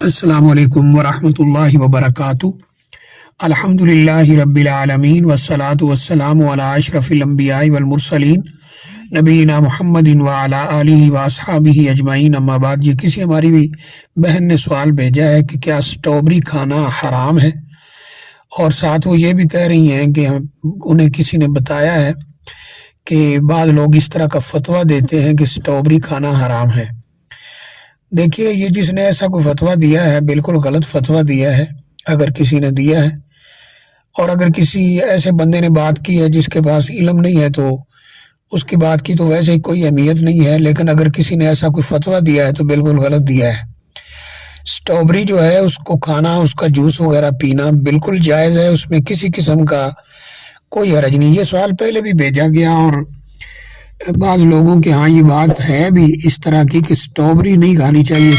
अस्सलामु अलैकुम वरहमतुल्लाहि वबरकातुहू। अल्हम्दुलिल्लाहि रब्बिल आलमीन वस्सलातु वस्सलामु अला अशरफिल अंबियाइ वल मुरसलीन नबीना मुहम्मदिन व अला आलिहि व अस्हाबिहि अजमाइन, अम्मा बाद। ये किसी हमारी भी बहन ने सवाल भेजा है कि क्या स्ट्रॉबेरी खाना हराम है, और साथ वो ये भी कह रही हैं कि उन्हें किसी ने बताया है कि बाद लोग इस तरह का फतवा देते हैं कि स्ट्रॉबेरी खाना हराम है। देखिए, ये जिसने ऐसा कोई फतवा दिया है बिल्कुल गलत फतवा दिया है, अगर किसी ने दिया है। और अगर किसी ऐसे बंदे ने बात की है जिसके पास इल्म नहीं है तो उसकी बात की तो वैसे ही कोई अहमियत नहीं है, लेकिन अगर किसी ने ऐसा कोई फतवा दिया है तो बिल्कुल गलत दिया है। स्ट्रॉबेरी जो है उसको खाना, उसका जूस वगैरह पीना बिल्कुल जायज़ है, उसमें किसी किस्म का कोई हरज नहीं। ये सवाल पहले भी भेजा गया और बाद लोगों के यहाँ ये बात है भी इस तरह की कि स्ट्रॉबेरी नहीं खानी चाहिए।